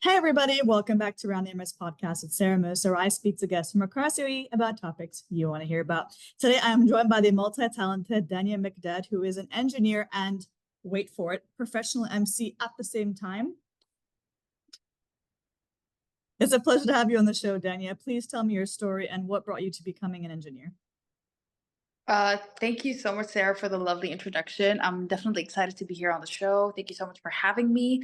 Hey everybody, welcome back to Around the Emirates podcast with Sara Mousa, where I speak to guests from across UAE about topics you want to hear about. Today I am joined by the multi-talented Dania Mikdad, who is an engineer and, wait for it, professional MC at the same time. It's a pleasure to have you on the show, Dania. Please tell me your story and what brought you to becoming an engineer. Thank you so much, Sarah, for the lovely introduction. I'm definitely excited to be here on the show. Thank you so much for having me.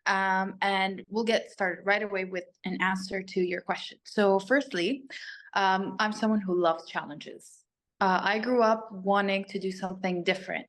And we'll get started right away with an answer to your question. So, firstly, I'm someone who loves challenges. I grew up wanting to do something different,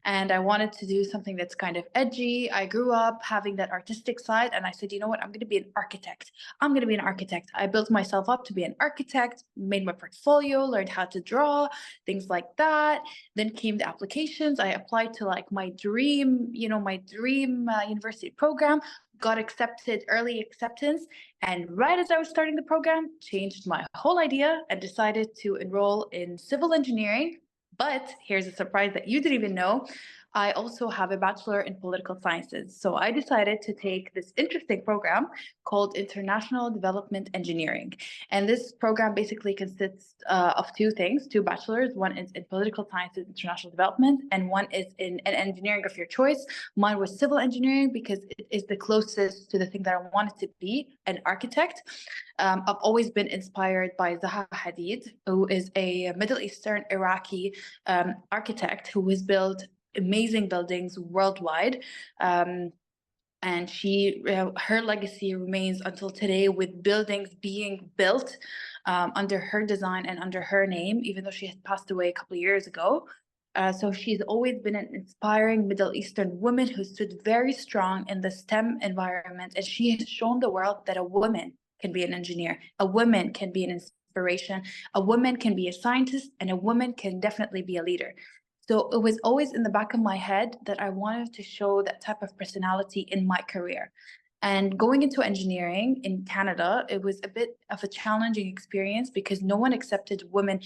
and I wanted to do something that's kind of edgy. I grew up having that artistic side, and I said, you know what, I'm going to be an architect. I'm going to be an architect. I built myself up to be an architect, made my portfolio, learned how to draw, things like that. Then came the applications. I applied to like my dream university program, got accepted, early acceptance. And right as I was starting the program, changed my whole idea and decided to enroll in civil engineering. But here's a surprise that you didn't even know. I also have a bachelor in political sciences. So I decided to take this interesting program called International Development Engineering. And this program basically consists of two things, two bachelors. One is in political sciences, international development, and one is in an engineering of your choice. Mine was civil engineering because it is the closest to the thing that I wanted to be, an architect. I've always been inspired by Zaha Hadid, who is a Middle Eastern Iraqi architect who has built amazing buildings worldwide. And her legacy remains until today, with buildings being built under her design and under her name, even though she had passed away a couple of years ago. So she's always been an inspiring Middle Eastern woman who stood very strong in the STEM environment, and she has shown the world that a woman can be an engineer, a woman can be an inspiration, a woman can be a scientist, and a woman can definitely be a leader. So it was always in the back of my head that I wanted to show that type of personality in my career. And going into engineering in Canada, it was a bit of a challenging experience because no one accepted women.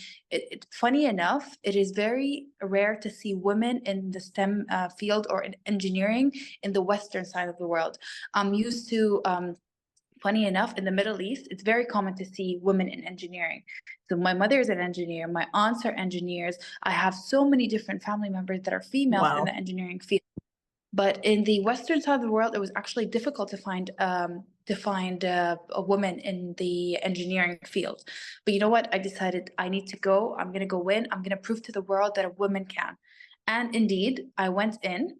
Funny enough, it is very rare to see women in the STEM field or in engineering in the Western side of the world. I'm used to funny enough, in the Middle East, it's very common to see women in engineering. So my mother is an engineer, my aunts are engineers. I have so many different family members that are females in Wow. the engineering field. But in the Western side of the world, it was actually difficult to find a woman in the engineering field. But you know what? I decided I need to go. I'm gonna go in. I'm gonna prove to the world that a woman can. And indeed, I went in.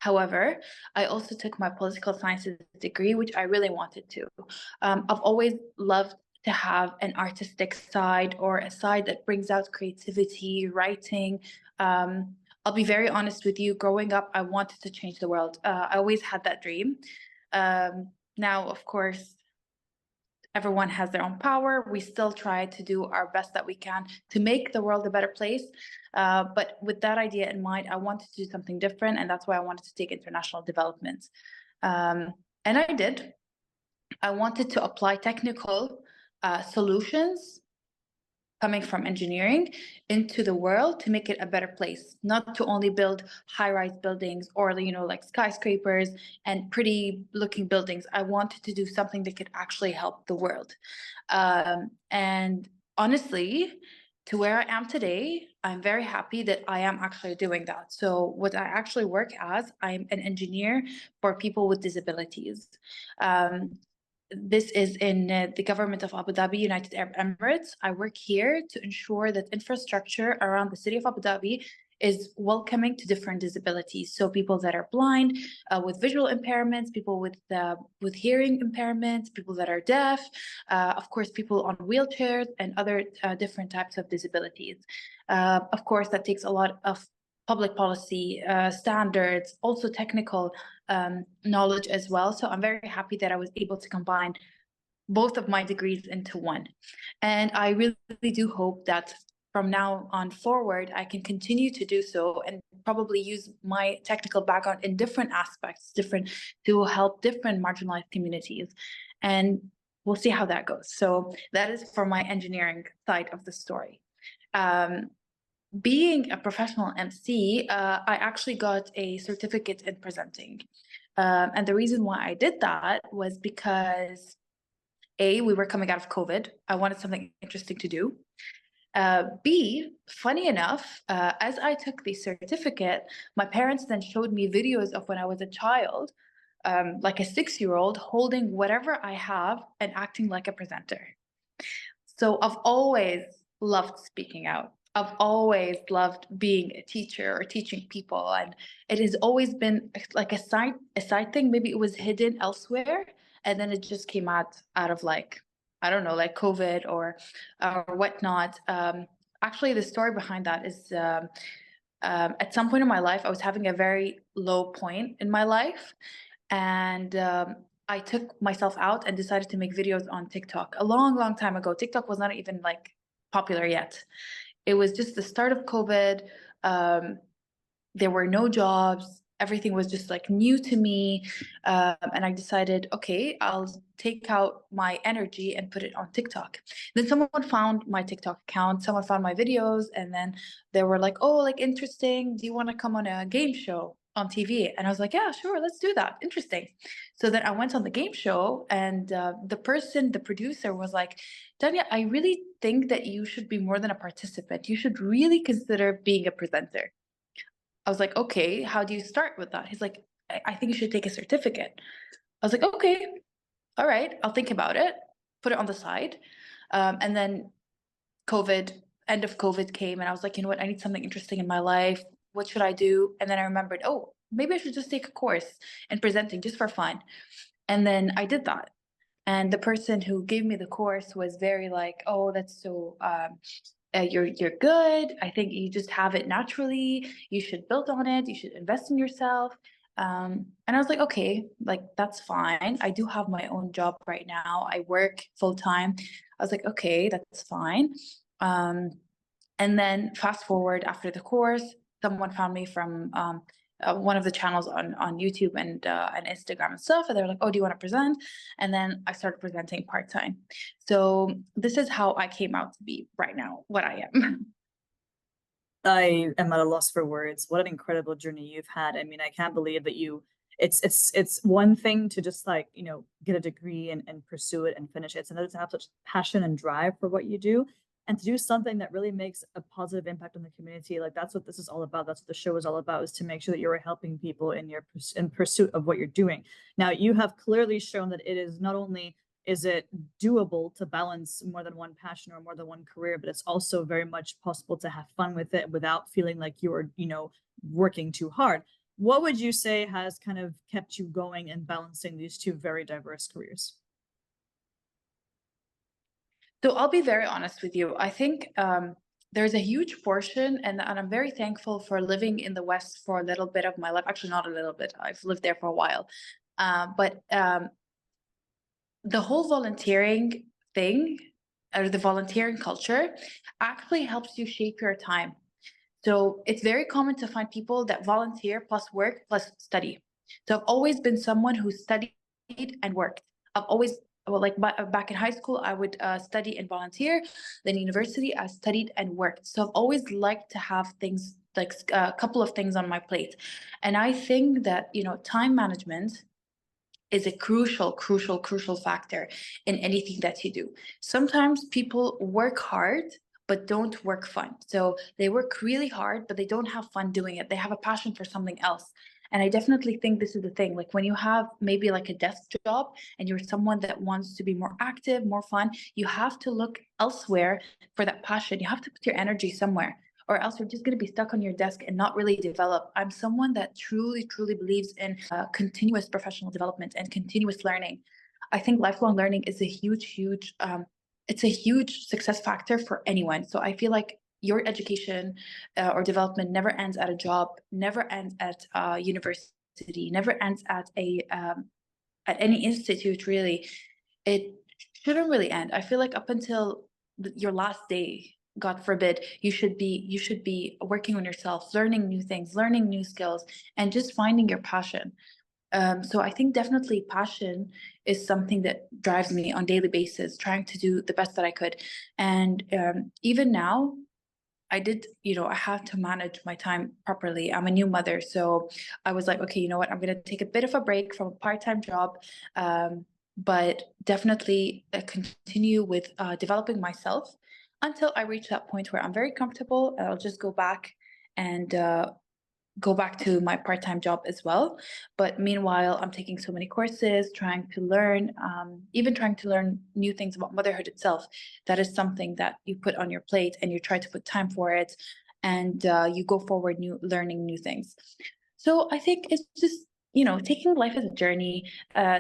However, I also took my political sciences degree, which I really wanted to. I've always loved to have an artistic side or a side that brings out creativity, writing. I'll be very honest with you. Growing up, I wanted to change the world. I always had that dream. Now, of course, everyone has their own power. We still try to do our best that we can to make the world a better place. But with that idea in mind, I wanted to do something different, and that's why I wanted to take international development. And I did. I wanted to apply technical solutions coming from engineering into the world to make it a better place, not to only build high-rise buildings or like skyscrapers and pretty looking buildings. I wanted to do something that could actually help the world. And honestly, to where I am today, I'm very happy that I am actually doing that. So what I actually work as, I'm an engineer for people with disabilities. This is in the government of Abu Dhabi, United Arab Emirates. I work here to ensure that infrastructure around the city of Abu Dhabi is welcoming to different disabilities. So people that are blind, with visual impairments, people with hearing impairments, people that are deaf, of course, people on wheelchairs and other different types of disabilities. Of course, that takes a lot of public policy standards, also technical knowledge as well. So I'm very happy that I was able to combine both of my degrees into one. And I really do hope that from now on forward, I can continue to do so and probably use my technical background in different aspects, different to help different marginalized communities. And we'll see how that goes. So that is for my engineering side of the story. Being a professional MC, I actually got a certificate in presenting. And the reason why I did that was because A, we were coming out of COVID. I wanted something interesting to do. B, funny enough, as I took the certificate, my parents then showed me videos of when I was a child, like a 6-year-old, holding whatever I have and acting like a presenter. So I've always loved speaking out. I've always loved being a teacher or teaching people, and it has always been like a side thing. Maybe it was hidden elsewhere, and then it just came out of like, I don't know, like COVID or whatnot. Actually, the story behind that is at some point in my life, I was having a very low point in my life, and I took myself out and decided to make videos on TikTok a long, long time ago. TikTok was not even like popular yet. It was just the start of COVID. Um, there were no jobs. Everything was just like new to me. And I decided, okay, I'll take out my energy and put it on TikTok. Then someone found my TikTok account, someone found my videos, and then they were like, oh, like interesting. Do you want to come on a game show on TV? And I was like, yeah, sure, let's do that. Interesting. So then I went on the game show, and the producer was like, Dania, I really think that you should be more than a participant. You should really consider being a presenter. I was like, okay, how do you start with that? He's like, I think you should take a certificate. I was like, okay, all right, I'll think about it, put it on the side. And then COVID, end of COVID came, and I was like, you know what, I need something interesting in my life. What should I do? And then I remembered, oh, maybe I should just take a course in presenting just for fun. And then I did that. And the person who gave me the course was very like, oh, that's so you're good. I think you just have it naturally. You should build on it. You should invest in yourself. And I was like, okay, like that's fine. I do have my own job right now. I work full time. I was like, okay, that's fine. Um, and then fast forward after the course, someone found me from one of the channels on YouTube and Instagram and stuff. And they were like, oh, do you want to present? And then I started presenting part-time. So this is how I came out to be right now, what I am. I am at a loss for words. What an incredible journey you've had. I mean, I can't believe that it's one thing to just like, get a degree and pursue it and finish it. It's another to have such passion and drive for what you do and to do something that really makes a positive impact on the community. Like that's what this is all about. That's what the show is all about, is to make sure that you're helping people in pursuit of what you're doing. Now, you have clearly shown that it is not only is it doable to balance more than one passion or more than one career, but it's also very much possible to have fun with it without feeling like you're, working too hard. What would you say has kind of kept you going and balancing these two very diverse careers? So I'll be very honest with you. I think there's a huge portion, and I'm very thankful for living in the West for a little bit of my life. Actually, not a little bit. I've lived there for a while. But the whole volunteering thing, or the volunteering culture, actually helps you shape your time. So it's very common to find people that volunteer plus work plus study. So I've always been someone who studied and worked. I've always, well, like back in high school, I would study and volunteer. Then university, I studied and worked. So I've always liked to have things like a couple of things on my plate. And I think that, time management is a crucial factor in anything that you do. Sometimes people work hard but don't work fun. So they work really hard but they don't have fun doing it. They have a passion for something else. And I definitely think this is the thing. Like when you have maybe like a desk job and you're someone that wants to be more active, more fun, you have to look elsewhere for that passion. You have to put your energy somewhere, or else you're just going to be stuck on your desk and not really develop. I'm someone that truly believes in continuous professional development and continuous learning. I think lifelong learning is a huge, it's a huge success factor for anyone. So I feel like your education or development never ends at a job, never ends at university, never ends at at any institute. Really, it shouldn't really end. I feel like up until your last day, God forbid, you should be working on yourself, learning new things, learning new skills, and just finding your passion. So I think definitely passion is something that drives me on daily basis, trying to do the best that I could. And even now, I did, I have to manage my time properly. I'm a new mother. So I was like, okay, you know what? I'm going to take a bit of a break from a part-time job, but definitely continue with developing myself until I reach that point where I'm very comfortable. And I'll just and go back to my part-time job as well. But meanwhile, I'm taking so many courses, trying to learn, even trying to learn new things about motherhood itself. That is something that you put on your plate and you try to put time for it, and you go forward learning new things. So I think it's just, taking life as a journey,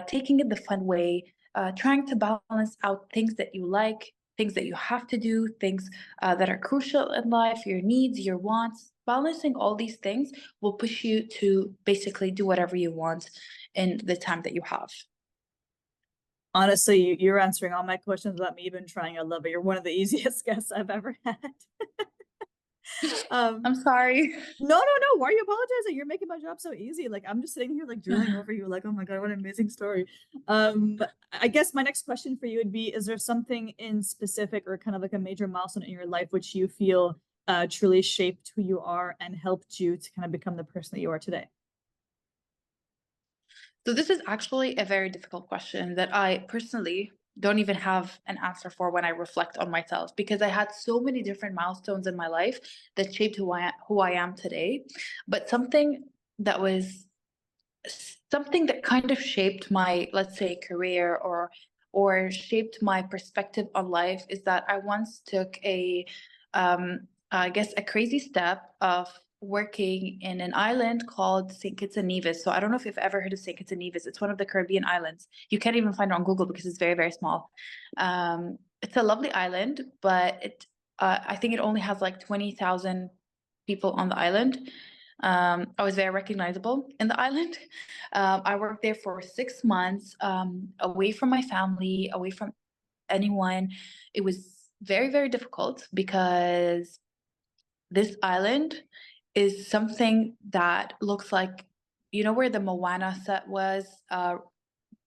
taking it the fun way, trying to balance out things that you like, things that you have to do, things that are crucial in life, your needs, your wants. Balancing all these things will push you to basically do whatever you want in the time that you have. Honestly, you're answering all my questions without me even trying. I love it. You're one of the easiest guests I've ever had. I'm sorry. No. Why are you apologizing? You're making my job so easy. Like I'm just sitting here like drooling over you, like, oh my God, what an amazing story. I guess my next question for you would be, is there something in specific or kind of like a major milestone in your life which you feel truly shaped who you are and helped you to kind of become the person that you are today? So this is actually a very difficult question that I personally don't even have an answer for when I reflect on myself, because I had so many different milestones in my life that shaped who I am today. But that was something that kind of shaped my, let's say, career, or shaped my perspective on life, is that I once took I guess a crazy step of working in an island called St. Kitts and Nevis. So I don't know if you've ever heard of St. Kitts and Nevis. It's one of the Caribbean islands. You can't even find it on Google because it's very, very small. It's a lovely island, but I think it only has like 20,000 people on the island. I was very recognizable in the island. I worked there for 6 months, away from my family, away from anyone. It was very, very difficult because this island is something that looks like, where the Moana set was,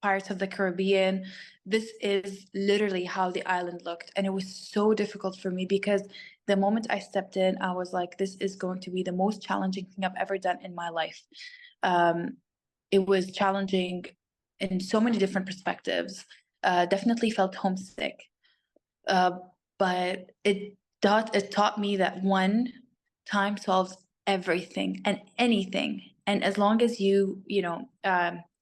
Pirates of the Caribbean. This is literally how the island looked. And it was so difficult for me because the moment I stepped in, I was like, this is going to be the most challenging thing I've ever done in my life. Um, it was challenging in so many different perspectives. Definitely felt homesick. Uh, but it taught me that one, time solves everything and anything. And as long as you're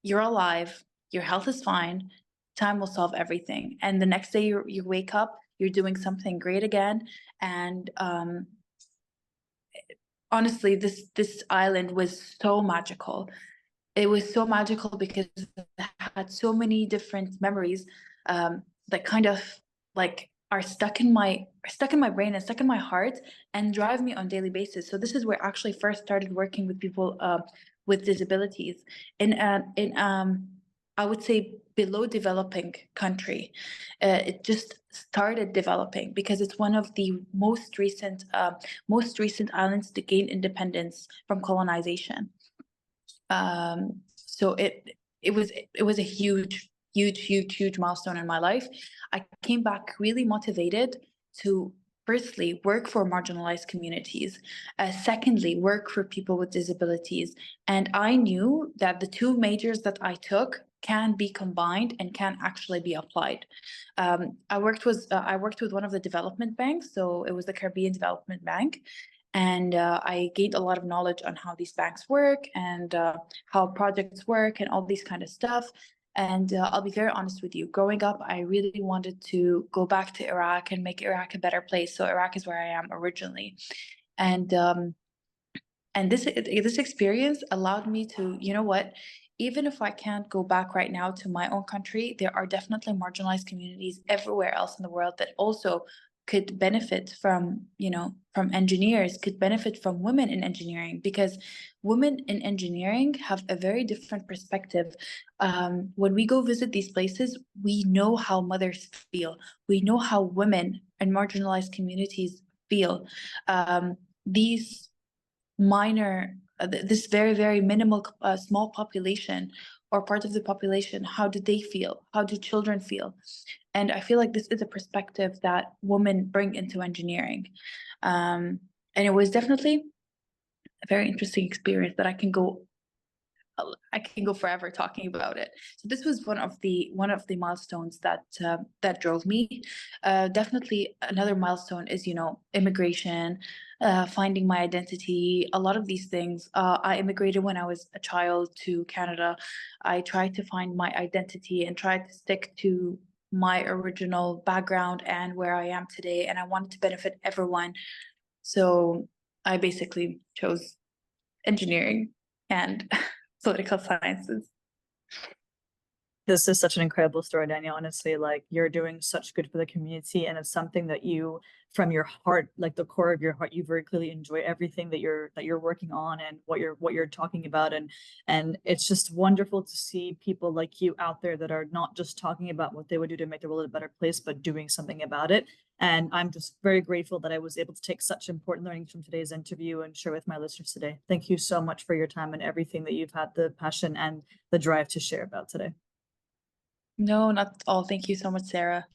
alive, your health is fine, time will solve everything. And the next day you wake up, you're doing something great again. And honestly, this island was so magical. It was so magical because it had so many different memories, that kind of like are stuck in my brain and stuck in my heart and drive me on daily basis. So this is where I actually first started working with people with disabilities in I would say below developing country. It just started developing because it's one of the most recent islands to gain independence from colonization. So it was a huge milestone in my life. I came back really motivated to firstly work for marginalized communities, secondly work for people with disabilities, and I knew that the two majors that I took can be combined and can actually be applied. I worked with one of the development banks, so it was the Caribbean Development Bank, and I gained a lot of knowledge on how these banks work and how projects work and all these kind of stuff. And I'll be very honest with you, growing up, I really wanted to go back to Iraq and make Iraq a better place. So Iraq is where I am originally. And this experience allowed me to, you know what, even if I can't go back right now to my own country, there are definitely marginalized communities everywhere else in the world that also could benefit from engineers, could benefit from women in engineering, because women in engineering have a very different perspective. When we go visit these places, we know how mothers feel. We know how women in marginalized communities feel. These minor this very, very minimal small population or part of the population, how do they feel? How do children feel? And I feel like this is a perspective that women bring into engineering. And it was definitely a very interesting experience that I can go forever talking about it. So this was one of the milestones that that drove me. Definitely another milestone is, you know, immigration, finding my identity. A lot of these things. I immigrated when I was a child to Canada. I tried to find my identity and tried to stick to my original background and where I am today. And I wanted to benefit everyone. So I basically chose engineering and political sciences. This is such an incredible story, Danielle. Honestly, like you're doing such good for the community, and it's something that you, from your heart, like the core of your heart, you very clearly enjoy everything that you're working on and what you're talking about, and it's just wonderful to see people like you out there that are not just talking about what they would do to make the world a better place, but doing something about it. And I'm just very grateful that I was able to take such important learnings from today's interview and share with my listeners today. Thank you so much for your time and everything that you've had the passion and the drive to share about today. No, not at all. Thank you so much, Sarah.